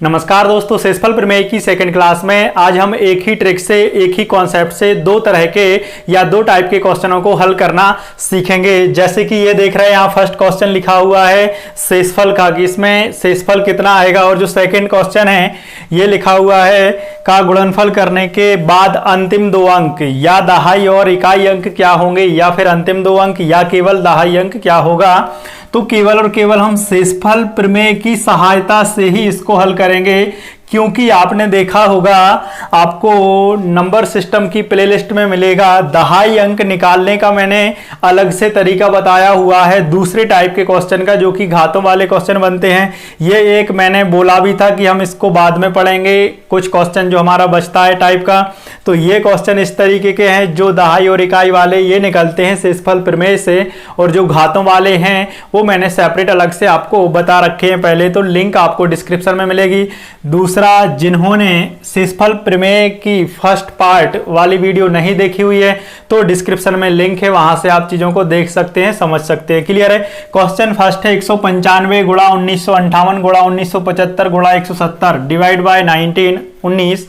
नमस्कार दोस्तों, सेसफल प्रमेय की सेकंड क्लास में आज हम एक ही ट्रिक से, एक ही कॉन्सेप्ट से दो तरह के या दो टाइप के क्वेश्चनों को हल करना सीखेंगे। जैसे कि ये देख रहे हैं, यहाँ फर्स्ट क्वेश्चन लिखा हुआ है सेसफल का, कि इसमें सेसफल कितना आएगा, और जो सेकंड क्वेश्चन है ये लिखा हुआ है का गुणनफल करने के बाद अंतिम दो अंक या दहाई और इकाई अंक क्या होंगे, या फिर अंतिम दो अंक या केवल दहाई अंक क्या होगा। तो केवल और केवल हम सेसफल प्रमेय की सहायता से ही इसको हल करेंगे, क्योंकि आपने देखा होगा, आपको नंबर सिस्टम की प्लेलिस्ट में मिलेगा दहाई अंक निकालने का मैंने अलग से तरीका बताया हुआ है दूसरे टाइप के क्वेश्चन का, जो कि घातों वाले क्वेश्चन बनते हैं। ये एक मैंने बोला भी था कि हम इसको बाद में पढ़ेंगे, कुछ क्वेश्चन जो हमारा बचता है टाइप का। तो ये क्वेश्चन इस तरीके के हैं जो दहाई और इकाई वाले ये निकलते हैं सेसफल प्रमेय से, और जो घातों वाले हैं वो मैंने सेपरेट अलग से आपको बता रखे हैं पहले, तो लिंक आपको डिस्क्रिप्शन में मिलेगी। दूसरा, जिन्होंने सेसफल प्रमेय की फर्स्ट पार्ट वाली वीडियो नहीं देखी हुई है तो डिस्क्रिप्शन में लिंक है, वहां से आप चीजों को देख सकते हैं, समझ सकते हैं। क्लियर है। क्वेश्चन फर्स्ट है 195 गुणा 1958 गुणा 1975 गुणा 170 डिवाइड बाय 19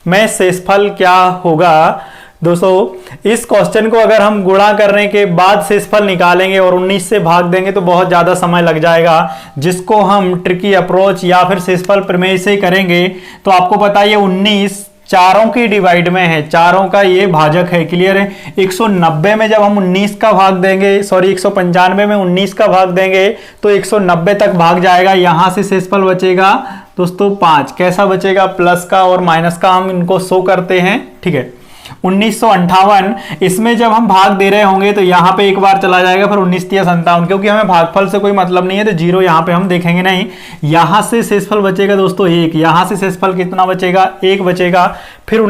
में सेसफल क्या होगा। दोस्तों, इस क्वेश्चन को अगर हम गुणा करने के बाद शेषफल निकालेंगे और 19 से भाग देंगे तो बहुत ज्यादा समय लग जाएगा, जिसको हम ट्रिकी अप्रोच या फिर शेषफल प्रमेय से करेंगे। तो आपको पता है 19 चारों की डिवाइड में है, चारों का ये भाजक है। क्लियर है। 190 में जब हम 19 का भाग देंगे, सॉरी 195 में 19 का भाग देंगे तो 190 तक भाग जाएगा। यहां से शेषफल बचेगा दोस्तों 5। कैसा बचेगा? प्लस का और माइनस का हम इनको शो करते हैं। ठीक है। 1958 इसमें जब हम भाग दे रहे होंगे तो यहाँ पे एक बार चला जाएगा, फिर 19 या 57, क्योंकि हमें भागफल से कोई मतलब नहीं है तो जीरो यहाँ पे हम देखेंगे नहीं। यहाँ से शेषफल बचेगा दोस्तों 1, यहाँ से शेषफल कितना बचेगा? 1 बचेगा। फिर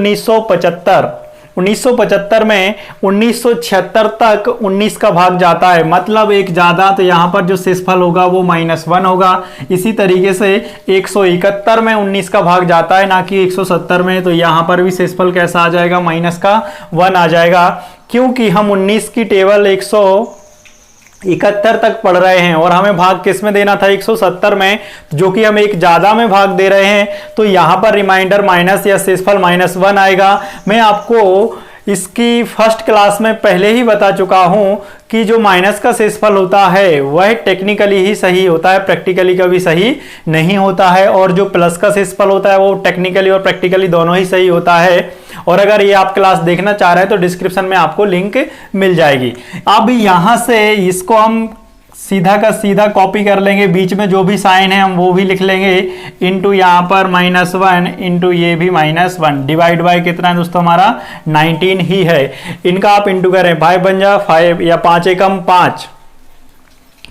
1975 में 1976 तक 19 का भाग जाता है, मतलब एक ज्यादा, तो यहाँ पर जो शेषफल होगा वो -1 होगा। इसी तरीके से 171 में 19 का भाग जाता है, ना कि 170 में, तो यहाँ पर भी शेषफल कैसा आ जाएगा? -1 आ जाएगा, क्योंकि हम 19 की टेबल 171 तक पढ़ रहे हैं और हमें भाग किस में देना था? 170 में, जो कि हम एक ज्यादा में भाग दे रहे हैं। तो यहां पर रिमाइंडर माइनस या शेषफल -1 आएगा। मैं आपको इसकी फर्स्ट क्लास में पहले ही बता चुका हूं कि जो माइनस का शेषफल होता है वह टेक्निकली ही सही होता है, प्रैक्टिकली कभी सही नहीं होता है, और जो प्लस का शेषफल होता है वो टेक्निकली और प्रैक्टिकली दोनों ही सही होता है। और अगर ये आप क्लास देखना चाह रहे हैं तो डिस्क्रिप्शन में आपको लिंक मिल जाएगी। अब यहां से इसको हम सीधा का सीधा कॉपी कर लेंगे, बीच में जो भी साइन है हम वो भी लिख लेंगे, इनटू यहाँ पर -1 इंटू ये भी -1 डिवाइड बाय कितना है दोस्तों? हमारा 19 ही है। इनका आप इंटू करें, 5 बन जा 5 या 5 एकम 5,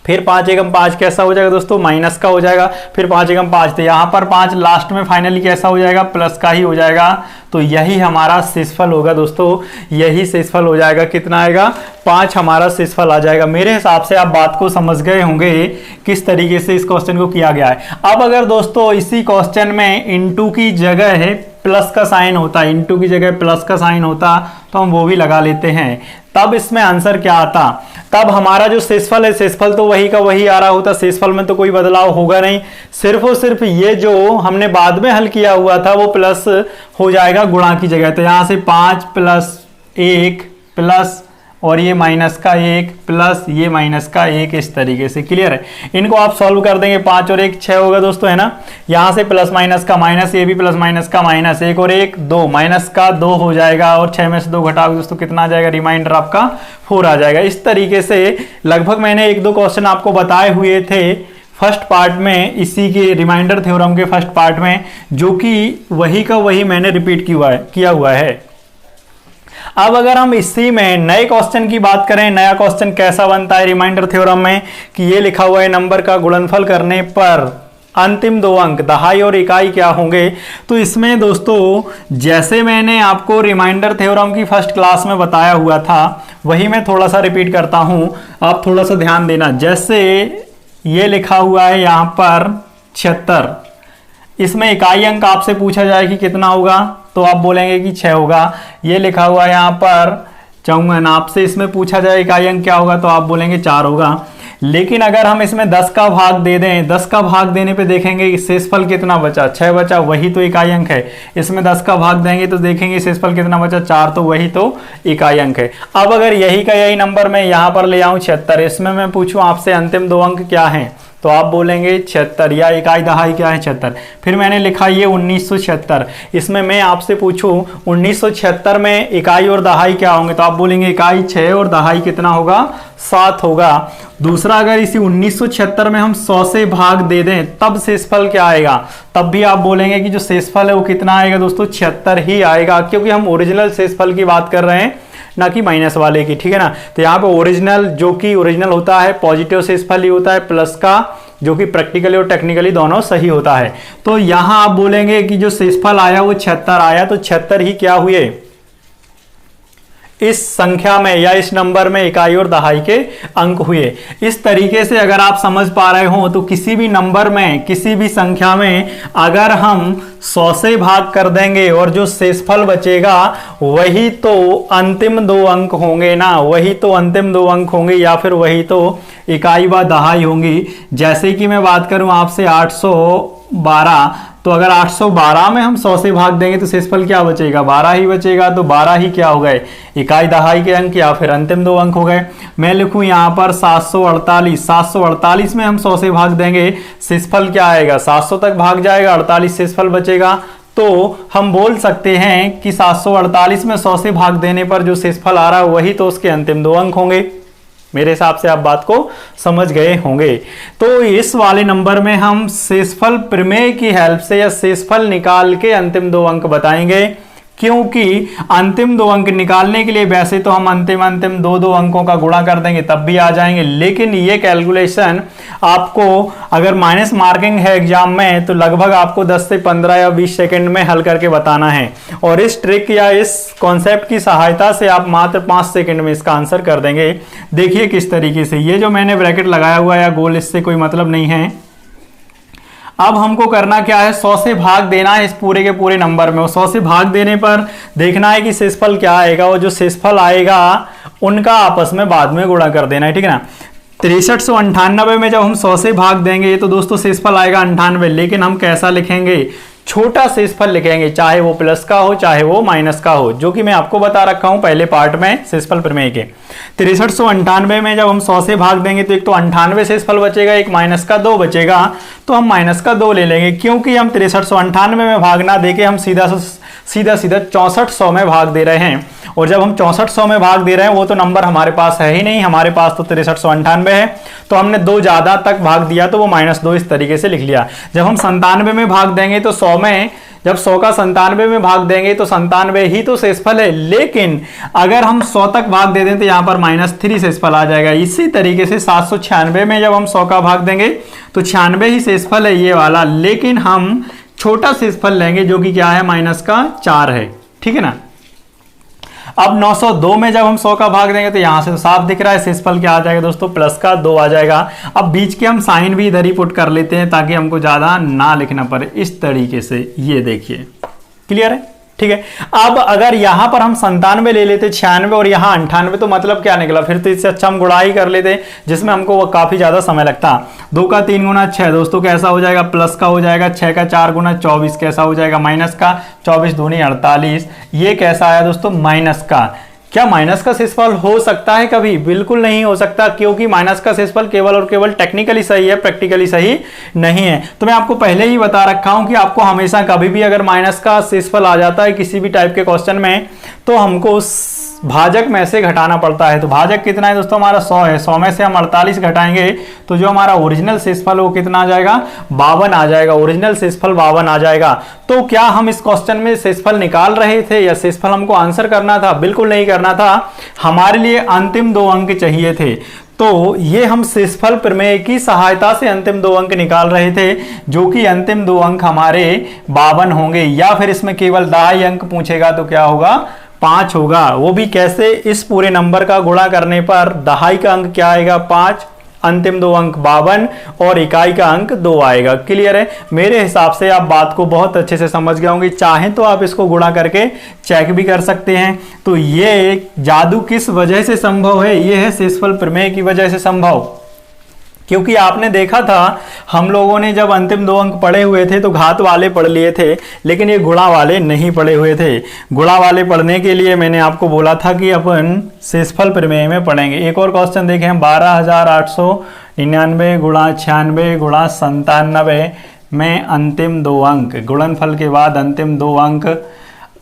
फिर 5 एकम 5 कैसा हो जाएगा दोस्तों? माइनस का हो जाएगा। फिर 5 एकम 5, तो यहाँ पर 5 लास्ट में फाइनली कैसा हो जाएगा? प्लस का ही हो जाएगा। तो यही हमारा शेषफल होगा दोस्तों, यही शेषफल हो जाएगा। कितना आएगा? 5 हमारा शेषफल आ जाएगा। मेरे हिसाब से आप बात को समझ गए होंगे किस तरीके से इस क्वेश्चन को किया गया है। अब अगर दोस्तों इसी क्वेश्चन में इंटू की जगह है प्लस का साइन होता, इंटू की जगह प्लस का साइन होता, तो हम वो भी लगा लेते हैं, तब इसमें आंसर क्या आता? तब हमारा जो शेषफल है, शेषफल तो वही का वही आ रहा होता, शेषफल में तो कोई बदलाव होगा नहीं। सिर्फ और सिर्फ ये जो हमने बाद में हल किया हुआ था वो प्लस हो जाएगा गुणा की जगह। तो यहां से 5 + 1 प्लस और ये माइनस का 1 प्लस ये माइनस का 1, इस तरीके से। क्लियर है। इनको आप सॉल्व कर देंगे, 5 और 1 6 होगा दोस्तों, है ना। यहां से प्लस माइनस का माइनस, ये भी प्लस माइनस का माइनस, 1 और 1 2, माइनस का 2 हो जाएगा, और 6 में से 2 घटाओगे दोस्तों कितना आ जाएगा? रिमाइंडर आपका 4 आ जाएगा। इस तरीके से लगभग मैंने 1-2 क्वेश्चन आपको बताए हुए थे फर्स्ट पार्ट में, इसी के रिमाइंडर थ्योरम के फर्स्ट पार्ट में, जो कि वही का वही मैंने रिपीट किया हुआ है। अब अगर हम इसी में नए क्वेश्चन की बात करें, नया क्वेश्चन कैसा बनता है रिमाइंडर थ्योरम में, कि ये लिखा हुआ है नंबर का गुणनफल करने पर अंतिम दो अंक दहाई और इकाई क्या होंगे। तो इसमें दोस्तों जैसे मैंने आपको रिमाइंडर थ्योरम की फर्स्ट क्लास में बताया हुआ था वही मैं थोड़ा सा रिपीट करता हूं, आप थोड़ा सा ध्यान देना। जैसे ये लिखा हुआ है यहाँ पर 76, इसमें इकाई अंक आपसे पूछा जाए कि कितना होगा, तो आप बोलेंगे कि 6 होगा। ये लिखा हुआ है यहाँ पर 54, आपसे इसमें पूछा जाए इकाई अंक क्या होगा, तो आप बोलेंगे 4 होगा। लेकिन अगर हम इसमें 10 का भाग दे दें, 10 का भाग देने पे देखेंगे कि शेषफल कितना बचा, 6 बचा, वही तो इकाई अंक है। इसमें 10 का भाग देंगे तो देखेंगे शेषफल कितना बचा, 4, तो वही तो इकाई अंक है। अब अगर यही का यही नंबर मैं यहाँ पर ले आऊं 76, इसमें मैं पूछूं आपसे अंतिम 2 अंक क्या हैं, तो आप बोलेंगे 76, या इकाई दहाई क्या है 76। फिर मैंने लिखा ये 1976, इसमें मैं आपसे पूछूं 1976 में इकाई और दहाई क्या होंगे, तो आप बोलेंगे इकाई 6 और दहाई कितना होगा, 7 होगा। दूसरा, अगर इसी 1976 में हम 100 से भाग दे दें तब शेषफल क्या आएगा, तब भी आप बोलेंगे कि जो शेषफल है वो कितना आएगा दोस्तों, 76 ही आएगा, क्योंकि हम ओरिजिनल शेषफल की बात कर रहे हैं ना कि माइनस वाले की, ठीक है ना। तो यहाँ पे ओरिजिनल, जो कि ओरिजिनल होता है पॉजिटिव शेषफल ही होता है, प्लस का जो कि प्रैक्टिकली और टेक्निकली दोनों सही होता है। तो यहाँ आप बोलेंगे कि जो शेषफल आया वो 76 आया, तो 76 ही क्या हुए, इस संख्या में या इस नंबर में इकाई और दहाई के अंक हुए। इस तरीके से अगर आप समझ पा रहे हो तो किसी भी नंबर में, किसी भी संख्या में अगर हम 100 से भाग कर देंगे और जो शेषफल बचेगा वही तो अंतिम 2 अंक होंगे ना, वही तो अंतिम 2 अंक होंगे, या फिर वही तो इकाई व दहाई होंगी। जैसे कि मैं बात करूं आपसे 812, तो अगर 812 में हम 100 से भाग देंगे तो शेषफल क्या बचेगा, 12 ही बचेगा, तो 12 ही क्या हो गए, इकाई दहाई के अंक या फिर अंतिम 2 अंक हो गए। मैं लिखूं यहां पर 748, 748 में हम 100 से भाग देंगे, शेषफल क्या आएगा, 700 तक भाग जाएगा, 48 शेषफल बचेगा। तो हम बोल सकते हैं कि 748 में 100 से भाग देने पर जो शेषफल आ रहा है वही तो उसके अंतिम 2 अंक होंगे। मेरे हिसाब से आप बात को समझ गए होंगे। तो इस वाले नंबर में हम शेषफल प्रमेय की हेल्प से या शेषफल निकाल के अंतिम 2 अंक बताएंगे, क्योंकि अंतिम 2 अंक निकालने के लिए वैसे तो हम अंतिम 2 अंकों का गुणा कर देंगे तब भी आ जाएंगे, लेकिन ये कैलकुलेशन आपको अगर माइनस मार्किंग है एग्जाम में तो लगभग आपको 10 से 15 या 20 सेकंड में हल करके बताना है, और इस ट्रिक या इस कॉन्सेप्ट की सहायता से आप मात्र 5 सेकंड में इसका आंसर कर देंगे। देखिए किस तरीके से, ये जो मैंने ब्रैकेट लगाया हुआ है या गोल, इससे कोई मतलब नहीं है। अब हमको करना क्या है, 100 से भाग देना है इस पूरे के पूरे नंबर में, और 100 से भाग देने पर देखना है कि शेषफल क्या आएगा, और जो शेषफल आएगा उनका आपस में बाद में गुणा कर देना है, ठीक है ना। 6398 में जब हम 100 से भाग देंगे तो दोस्तों शेषफल आएगा 98, लेकिन हम कैसा लिखेंगे, छोटा शेषफल लिखेंगे, चाहे वो प्लस का हो चाहे वो माइनस का हो, जो कि मैं आपको बता रखा हूं पहले पार्ट में शेषफल प्रमेय के। 6398 में जब हम 100 से भाग देंगे तो एक तो 98 शेषफल बचेगा, एक माइनस का 2 बचेगा, तो हम माइनस का 2 ले लेंगे, क्योंकि हम 6398 में भाग ना देके हम सीधा 6400 में भाग दे रहे हैं, और जब हम 6400 में भाग दे रहे हैं वो तो नंबर हमारे पास है ही नहीं, हमारे पास तो 6398 है, तो हमने 2 ज्यादा तक भाग दिया तो वो -2 इस तरीके से लिख लिया। जब हम 97 में भाग देंगे तो 100 में, जब 100 का 97 में भाग देंगे तो 97 ही तो शेषफल है, लेकिन अगर हम 100 तक भाग दे दें तो यहाँ पर -3 शेषफल आ जाएगा। इसी तरीके से 796 में जब हम 100 का भाग देंगे तो 96 ही शेषफल है ये वाला, लेकिन हम छोटा शेषफल लेंगे जो कि क्या है, -4 है, ठीक है ना। अब 902 में जब हम 100 का भाग देंगे तो यहां से तो साफ दिख रहा है शेषफल क्या आ जाएगा दोस्तों, +2 आ जाएगा। अब बीच के हम साइन भी इधर ही पुट कर लेते हैं ताकि हमको ज्यादा ना लिखना पड़े, इस तरीके से, ये देखिए क्लियर है, ठीक है। अब अगर यहां पर हम 97 ले लेते 96 और यहां 98, तो मतलब क्या निकला, फिर तो इससे अच्छा हम गुणा ही कर लेते जिसमें हमको वो काफी ज्यादा समय लगता। 2 का 3 गुना 6 दोस्तों कैसा हो जाएगा, प्लस का हो जाएगा, 6 का 4 गुना 24 कैसा हो जाएगा, माइनस का, 24 दूनी 48, ये कैसा आया दोस्तों, माइनस का। क्या माइनस का शेषफल हो सकता है कभी, बिल्कुल नहीं हो सकता, क्योंकि माइनस का शेषफल केवल और केवल टेक्निकली सही है, प्रैक्टिकली सही नहीं है। तो मैं आपको पहले ही बता रखा हूं कि आपको हमेशा कभी भी अगर माइनस का शेषफल आ जाता है किसी भी टाइप के क्वेश्चन में तो हमको भाजक में से घटाना पड़ता है। तो भाजक कितना है दोस्तों, हमारा 100 है, 100 में से हम 48 घटाएंगे तो जो हमारा ओरिजिनल शेषफल वो कितना आ जाएगा, 52 आ जाएगा, ओरिजिनल शेषफल 52 आ जाएगा। तो क्या हम इस क्वेश्चन में शेषफल निकाल रहे थे या शेषफल हमको आंसर करना था, बिल्कुल नहीं करना था, हमारे लिए अंतिम 2 अंक चाहिए थे। तो ये हम शेषफल प्रमेय की सहायता से अंतिम 2 अंक निकाल रहे थे, जो कि अंतिम 2 अंक हमारे 52 होंगे, या फिर इसमें केवल दहाई अंक पूछेगा तो क्या होगा, 5 होगा। वो भी कैसे, इस पूरे नंबर का गुणा करने पर दहाई का अंक क्या आएगा, 5, अंतिम 2 अंक 52 और इकाई का अंक 2 आएगा। क्लियर है, मेरे हिसाब से आप बात को बहुत अच्छे से समझ गए होंगे। चाहें तो आप इसको गुणा करके चेक भी कर सकते हैं। तो ये जादू किस वजह से संभव है, ये है शेषफल प्रमेय की वजह से संभव। क्योंकि आपने देखा था हम लोगों ने जब अंतिम 2 अंक पढ़े हुए थे तो घात वाले पढ़ लिए थे, लेकिन ये गुणा वाले नहीं पढ़े हुए थे। गुणा वाले पढ़ने के लिए मैंने आपको बोला था कि अपन शेषफल प्रमेय में पढ़ेंगे। एक और क्वेश्चन देखें हम, 12,899 गुणा 96 गुणा 97 में अंतिम 2 अंक, गुणनफल के बाद अंतिम 2 अंक,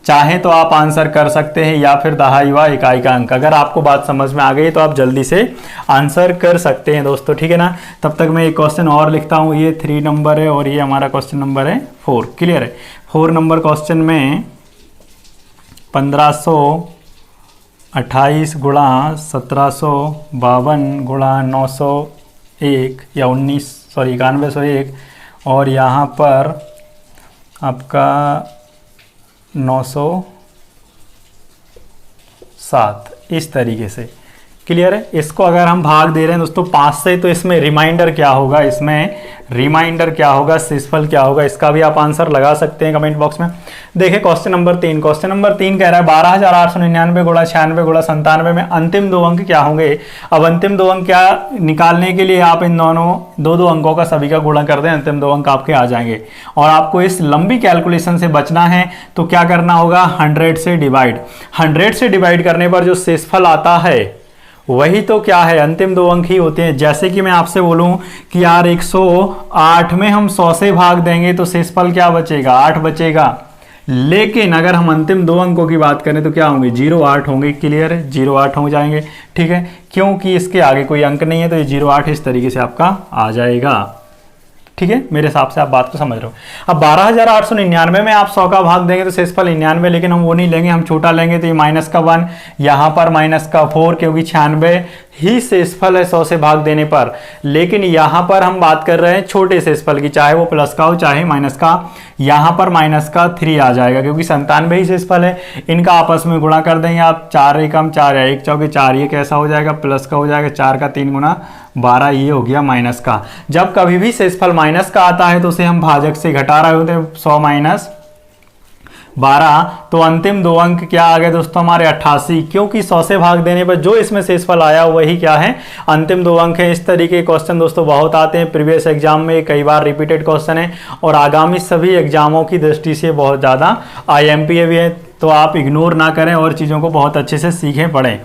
चाहे तो आप आंसर कर सकते हैं या फिर दहाई व इकाई का अंक। अगर आपको बात समझ में आ गई तो आप जल्दी से आंसर कर सकते हैं दोस्तों, ठीक है ना। तब तक मैं एक क्वेश्चन और लिखता हूँ, ये 3 नंबर है और ये हमारा क्वेश्चन नंबर है 4, क्लियर है। 4 नंबर क्वेश्चन में 1528 गुणा 1752 गुणा 901 या 9101 और यहाँ पर आपका 907 इस तरीके से, क्लियर है। इसको अगर हम भाग दे रहे हैं दोस्तों 5 से, तो इसमें रिमाइंडर क्या होगा, इसमें रिमाइंडर क्या होगा, शेषफल क्या होगा, इसका भी आप आंसर लगा सकते हैं कमेंट बॉक्स में। देखिए क्वेश्चन नंबर 3, क्वेश्चन नंबर 3 कह रहा है 12,899 गुणा 96 गुणा 97 में अंतिम 2 अंक क्या होंगे। अब अंतिम 2 अंक क्या निकालने के लिए आप इन दोनों 2 अंकों का सभी का गुणा कर दें, अंतिम 2 अंक आपके आ जाएंगे। और आपको इस लंबी कैलकुलेशन से बचना है तो क्या करना होगा, 100 से डिवाइड। 100 से डिवाइड करने पर जो शेषफल आता है वही तो क्या है, अंतिम 2 अंक ही होते हैं। जैसे कि मैं आपसे बोलूं कि यार 108 में हम 100 से भाग देंगे तो शेषफल क्या बचेगा, 8 बचेगा। लेकिन अगर हम अंतिम 2 अंकों की बात करें तो क्या होंगे, 08 होंगे, क्लियर है, 08 हो जाएंगे, ठीक है। क्योंकि इसके आगे कोई अंक नहीं है तो ये 08 इस तरीके से आपका आ जाएगा, ठीक है। मेरे हिसाब से आप बात को समझ रहे हो। अब 12,899 में आप 100 का भाग देंगे तो शेषफल 99, लेकिन हम वो नहीं लेंगे, हम छोटा लेंगे तो ये -1, यहाँ पर -4, क्योंकि 96 ही शेषफल है 100 से भाग देने पर। लेकिन यहाँ पर हम बात कर रहे हैं छोटे शेषफल की, चाहे वो प्लस का हो चाहे माइनस का। यहाँ पर -3 आ जाएगा क्योंकि 97 ही शेषफल है। इनका आपस में गुणा कर देंगे आप, 4 एकम 4 या 1 चौके 4, ये कैसा हो जाएगा, प्लस का हो जाएगा, 4 का 3 गुना 12, ये हो गया माइनस का। जब कभी भी शेषफल माइनस का आता है तो उसे हम भाजक से घटा रहे होते हैं, 100 माइनस 12, तो अंतिम 2 अंक क्या आ गए दोस्तों हमारे 88, क्योंकि 100 से भाग देने पर जो इसमें शेषफल आया वही क्या है, अंतिम 2 अंक है। इस तरीके के क्वेश्चन दोस्तों बहुत आते हैं प्रीवियस एग्जाम में, कई बार रिपीटेड क्वेश्चन है और आगामी सभी एग्जामों की दृष्टि से बहुत ज़्यादा IMPA भी है, तो आप इग्नोर ना करें और चीज़ों को बहुत अच्छे से सीखें पढ़ें।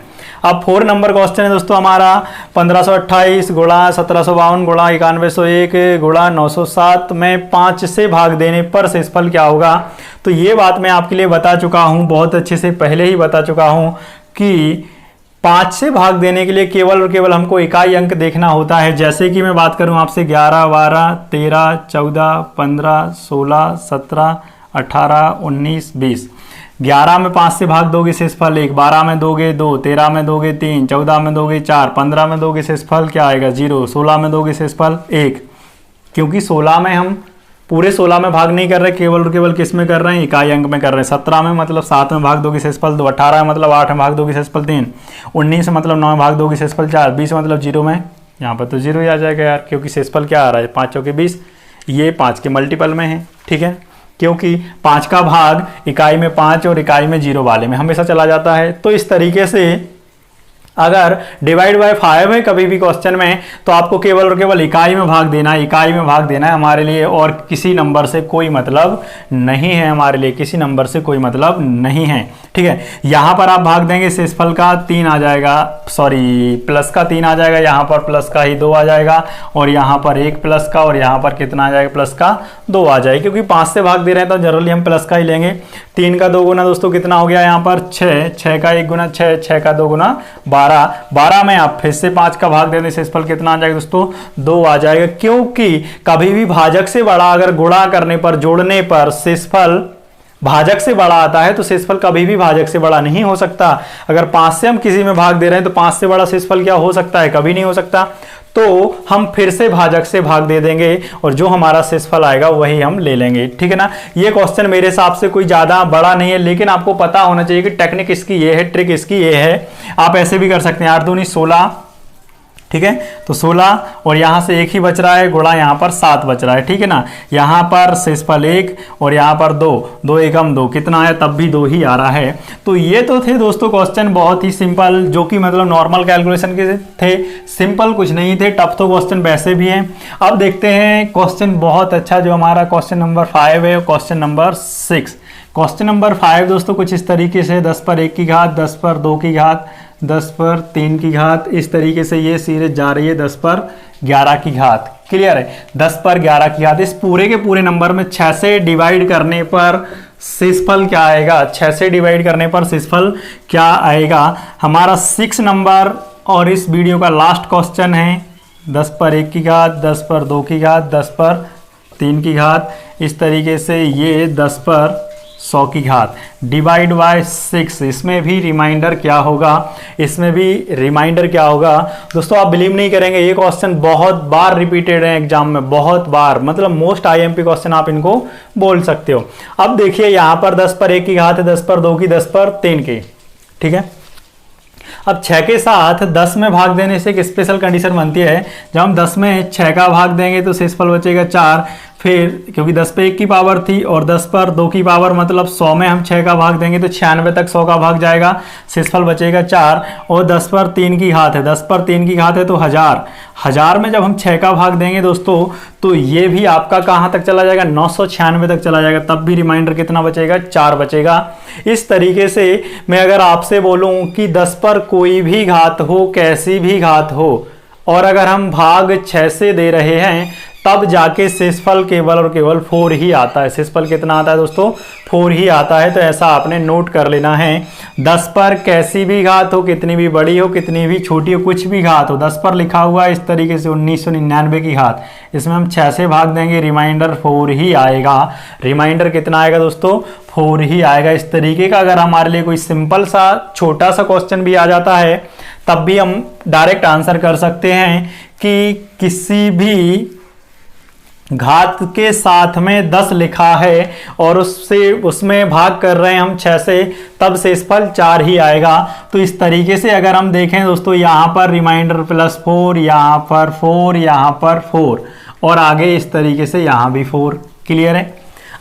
अब 4 नंबर क्वेश्चन है दोस्तों हमारा 1528 गुणा 1752 गुणा 9101 गुणा 907 में 5 से भाग देने पर शेषफल क्या होगा। तो ये बात मैं आपके लिए बता चुका हूँ, बहुत अच्छे से पहले ही बता चुका हूँ कि 5 से भाग देने के लिए केवल और केवल हमको इकाई अंक देखना होता है। जैसे कि मैं बात करूँ आपसे 11, 12, 13, 14, 15, 16, 17, 18, 19, 20। 11 में 5 से भाग दोगे शेषफल 1, 12 में दोगे 2, 13 में दोगे 3, 14 में दोगे 4, 15 में दोगे शेषफल क्या आएगा 0, 16 में दोगे शेषफल 1। क्योंकि 16 में हम पूरे 16 में भाग नहीं कर रहे, केवल और केवल किस में कर रहे हैं, इकाई अंक में कर रहे हैं। 17 में मतलब 7 में भाग दोगे शेषफल 2, 18 में मतलब 8 में भाग दोगे शेषफल 3, 19 में मतलब 9 में भाग दोगे शेषफल 4, 20 मतलब 0 में, यहाँ पर तो 0 ही आ जाएगा यार, क्योंकि शेषफल क्या आ रहा है 5 चौके 20, ये 5 के मल्टीपल में है, ठीक है। क्योंकि 5 का भाग इकाई में 5 और इकाई में 0 वाले में हमेशा चला जाता है। तो इस तरीके से अगर डिवाइड बाय 5 है कभी भी क्वेश्चन में, तो आपको केवल और केवल इकाई में भाग देना है, इकाई में भाग देना है हमारे लिए, और किसी नंबर से कोई मतलब नहीं है हमारे लिए, किसी नंबर से कोई मतलब नहीं है, ठीक है। यहाँ पर आप भाग देंगे शेषफल का 3 आ जाएगा, सॉरी प्लस का 3 आ जाएगा, यहाँ पर प्लस का ही 2 आ जाएगा, और यहाँ पर 1 प्लस का, और यहाँ पर कितना आ जाएगा, प्लस का 2 आ जाएगा। क्योंकि 5 से भाग दे रहे हैं तो जनरली हम प्लस का ही लेंगे। 3 का 2 गुना दोस्तों कितना हो गया यहाँ पर 6, 6 का 1 गुना 6, 6 का 2 गुना 12, 12 में आप फिर से 5 का भाग दे दें, शेषफल कितना आ जाएगा दोस्तों 2 आ जाएगा। क्योंकि कभी भी भाजक से बड़ा अगर गुणा करने पर, जोड़ने पर शेषफल भाजक से बड़ा आता है तो शेषफल कभी भी भाजक से बड़ा नहीं हो सकता। अगर 5 से हम किसी में भाग दे रहे हैं तो 5 से बड़ा शेषफल क्या हो सकता है, कभी नहीं हो सकता। तो हम फिर से भाजक से भाग दे देंगे और जो हमारा शेषफल आएगा वही हम ले लेंगे, ठीक है ना। ये क्वेश्चन मेरे हिसाब से कोई ज्यादा बड़ा नहीं है, लेकिन आपको पता होना चाहिए कि टेक्निक इसकी ये है, ट्रिक इसकी ये है। आप ऐसे भी कर सकते हैं, 8 दूनी 16, ठीक है। तो 16 और यहाँ से 1 ही बच रहा है, गुणा यहाँ पर 7 बच रहा है, ठीक है ना। यहाँ पर शेषफल 1 और यहाँ पर 2, 2 एकम 2, कितना आया, तब भी 2 ही आ रहा है। तो ये तो थे दोस्तों क्वेश्चन बहुत ही सिंपल, जो कि मतलब नॉर्मल कैलकुलेशन के थे, सिंपल कुछ नहीं थे। टफ तो क्वेश्चन वैसे भी हैं। अब देखते हैं क्वेश्चन बहुत अच्छा जो हमारा क्वेश्चन नंबर 5 है, क्वेश्चन नंबर 6। क्वेश्चन नंबर 5 दोस्तों कुछ इस तरीके से 10 पर 1 की घात, 10 पर 2 की घात, 10 पर 3 की घात, इस तरीके से ये सीरीज जा रही है 10 पर 11 की घात। क्लियर है, 10 पर 11 की घात। इस पूरे के पूरे नंबर में 6 से डिवाइड करने पर शेषफल क्या आएगा, 6 से डिवाइड करने पर शेषफल क्या आएगा, हमारा 6 नंबर। और इस वीडियो का लास्ट क्वेश्चन है 10 पर 1 की घात, 10 पर 2 की घात, 10 पर 3 की घात, इस तरीके से ये 10 पर 100 की घात डिवाइड बाय 6। इसमें भी रिमाइंडर क्या होगा, इसमें भी रिमाइंडर क्या होगा दोस्तों, आप बिलीव नहीं करेंगे, ये क्वेश्चन बहुत बार रिपीटेड है एग्जाम में, बहुत बार, मतलब मोस्ट आईएमपी क्वेश्चन आप इनको बोल सकते हो। अब देखिए यहाँ पर 10 पर 1 की घात है, 10 पर 2 की, 10 पर 3 की, ठीक है। अब 6 के साथ 10 में भाग देने से एक स्पेशल कंडीशन बनती है, जब हम 10 में 6 का भाग देंगे तो शेषफल बचेगा 4। फिर क्योंकि 10 पे 1 की पावर थी और 10 पर 2 की पावर, मतलब 100 में हम 6 का भाग देंगे तो 96 तक 100 का भाग जाएगा, शेषफल बचेगा 4। और 10 पर 3 की घात है, 10 पर 3 की घात है तो 1000 में जब हम 6 का भाग देंगे दोस्तों तो ये भी आपका कहाँ तक चला जाएगा, 996 तक चला जाएगा, तब भी रिमाइंडर कितना बचेगा, 4 बचेगा। इस तरीके से मैं अगर आपसे बोलूं कि 10 पर कोई भी घात हो, कैसी भी घात हो, और अगर हम भाग 6 से दे रहे हैं तब जाके शेषफल केवल और केवल 4 ही आता है। शेषफल कितना आता है दोस्तों, 4 ही आता है। तो ऐसा आपने नोट कर लेना है। 10 पर कैसी भी घात हो, कितनी भी बड़ी हो, कितनी भी छोटी हो, कुछ भी घात हो, 10 पर लिखा हुआ है इस तरीके से 1999 की घात, इसमें हम 6 से भाग देंगे, रिमाइंडर 4 ही आएगा। रिमाइंडर कितना आएगा दोस्तों, 4 ही आएगा। इस तरीके का अगर हमारे लिए कोई सिंपल सा छोटा सा क्वेश्चन भी आ जाता है तब भी हम डायरेक्ट आंसर कर सकते हैं कि किसी भी घात के साथ में 10 लिखा है और उसमें भाग कर रहे हैं हम 6 से, तब शेषफल 4 ही आएगा। तो इस तरीके से अगर हम देखें दोस्तों, यहाँ पर रिमाइंडर +4, यहाँ पर 4, यहाँ पर 4 और आगे इस तरीके से यहाँ भी 4। क्लियर है।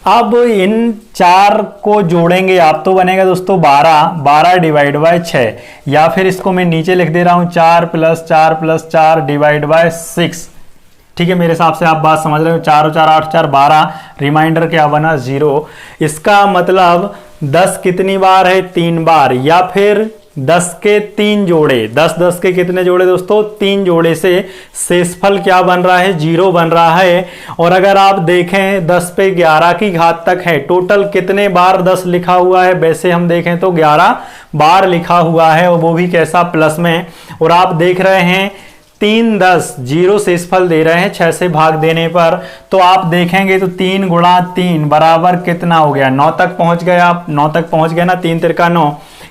अब इन 4 को जोड़ेंगे आप तो बनेगा दोस्तों 12 डिवाइड बाय 6, या फिर इसको मैं नीचे लिख दे रहा हूँ 4 + 4 + 4 डिवाइड बाय 6। ठीक है, मेरे हिसाब से आप बात समझ रहे हो। 4 और 4 8 4 12, रिमाइंडर क्या बना 0। इसका मतलब 10 कितनी बार है, 3 बार, या फिर 10 के 3 जोड़े, 10 के कितने जोड़े दोस्तों, 3 जोड़े से शेषफल क्या बन रहा है, 0 बन रहा है। और अगर आप देखें 10 पे 11 की घात तक है, टोटल कितने बार 10 लिखा हुआ है, वैसे हम देखें तो 11 बार लिखा हुआ है, और वो भी कैसा, प्लस में। और आप देख रहे हैं 3 10 0 शेषफल दे रहे हैं 6 से भाग देने पर, तो आप देखेंगे तो 3 × 3 बराबर कितना हो गया, 9 तक पहुंच गए आप, 9 तक पहुंच गए ना, 3 तिरका 9,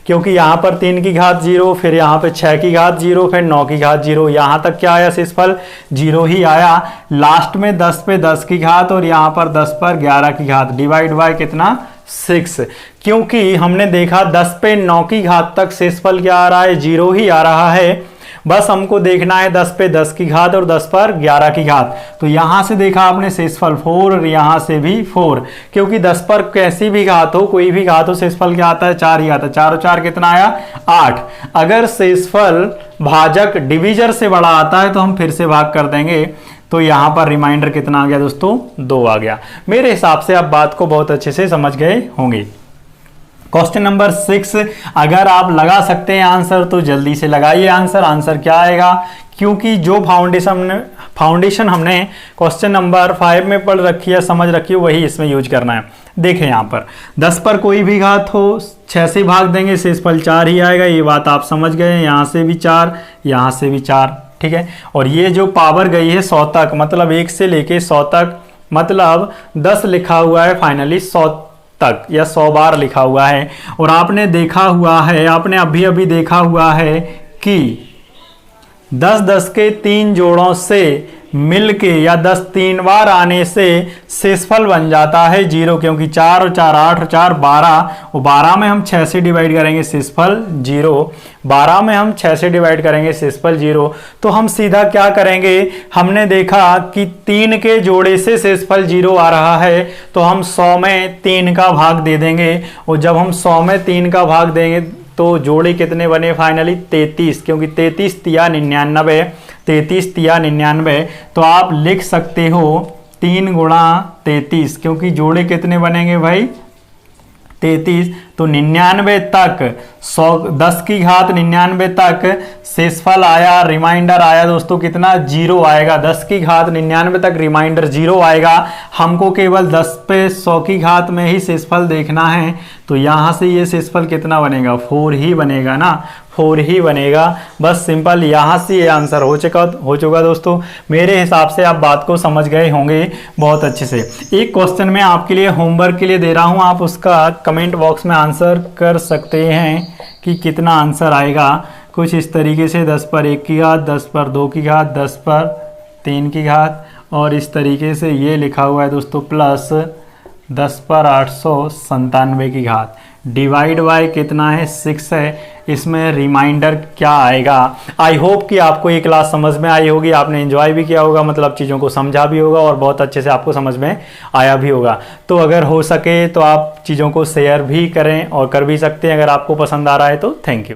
क्योंकि यहाँ पर 3 की घात 0, फिर यहाँ पे 6 की घात 0, फिर 9 की घात 0, यहाँ तक क्या आया, शेषफल 0 ही आया। लास्ट में 10 पे 10 की घात और यहाँ पर 10 पर 11 की घात डिवाइड बाय कितना, 6, क्योंकि हमने देखा 10 पे 9 की घात तक शेषफल क्या आ रहा है, 0 ही आ रहा है। बस हमको देखना है 10 पे 10 की घात और 10 पर 11 की घात। तो यहां से देखा आपने शेषफल 4 और यहां से भी 4, क्योंकि 10 पर कैसी भी घात हो, कोई भी घात हो, शेषफल क्या आता है, 4 ही आता है। 4 और 4 कितना आया, 8। अगर शेषफल भाजक डिविजर से बड़ा आता है तो हम फिर से भाग कर देंगे, तो यहां पर रिमाइंडर कितना आ गया दोस्तों, 2 आ गया। मेरे हिसाब से आप बात को बहुत अच्छे से समझ गए होंगे। क्वेश्चन नंबर 6, अगर आप लगा सकते हैं आंसर तो जल्दी से लगाइए आंसर। आंसर क्या आएगा, क्योंकि जो फाउंडेशन हमने क्वेश्चन नंबर 5 में पढ़ रखी है, समझ रखी है, वही इसमें यूज करना है। देखें यहाँ पर 10 पर कोई भी घात हो 6 से भाग देंगे, शेषफल 4 ही आएगा, ये बात आप समझ गए। यहाँ से भी 4, यहाँ से भी 4, ठीक है। और ये जो पावर गई है 100 तक, मतलब 1 से लेके 100 तक, मतलब 10 लिखा हुआ है फाइनली 100 तक, या 100 बार लिखा हुआ है। और आपने देखा हुआ है, आपने अभी अभी देखा हुआ है कि 10 10 के 3 जोड़ों से मिलके या 10 3 बार आने से शेषफल बन जाता है 0, क्योंकि 4 और 4 8 और 4 12, और 12 में हम 6 से डिवाइड करेंगे शेषफल 0, 12 में हम 6 से डिवाइड करेंगे शेषफल 0। तो हम सीधा क्या करेंगे, हमने देखा कि 3 के जोड़े से शेषफल 0 आ रहा है, तो हम 100 में 3 का भाग दे देंगे, और जब हम 100 में 3 का भाग देंगे तो जोड़े कितने बने फाइनली 33, क्योंकि 33 तिया 99, 33 तिया 99। तो आप लिख सकते हो 3 गुणा 33, क्योंकि जोड़े कितने बनेंगे भाई 33, तो 99 तक 100 10 की घात 99 तक शेषफल आया, रिमाइंडर आया दोस्तों कितना 0 आएगा। 10 की घात 99 तक रिमाइंडर 0 आएगा। हमको केवल 10 पे 100 की घात में ही शेषफल देखना है, तो यहाँ से ये शेषफल कितना बनेगा 4 ही बनेगा ना, 4 ही बनेगा। बस सिंपल, यहाँ से ये आंसर हो चुका दोस्तों। मेरे हिसाब से आप बात को समझ गए होंगे बहुत अच्छे से। एक क्वेश्चन मैं आपके लिए होमवर्क के लिए दे रहा हूँ, आप उसका कमेंट बॉक्स में आंसर कर सकते हैं कि कितना आंसर आएगा। कुछ इस तरीके से 10 पर 1 की घात, 10 पर 2 की घात, 10 पर 3 की घात, और इस तरीके से ये लिखा हुआ है दोस्तों प्लस 10 पर 897 की घात, डिवाइड बाय कितना है 6 है। इसमें रिमाइंडर क्या आएगा। आई होप कि आपको ये क्लास समझ में आई होगी, आपने एंजॉय भी किया होगा, मतलब चीज़ों को समझा भी होगा और बहुत अच्छे से आपको समझ में आया भी होगा। तो अगर हो सके तो आप चीज़ों को शेयर भी करें और कर भी सकते हैं अगर आपको पसंद आ रहा है तो। Thank you.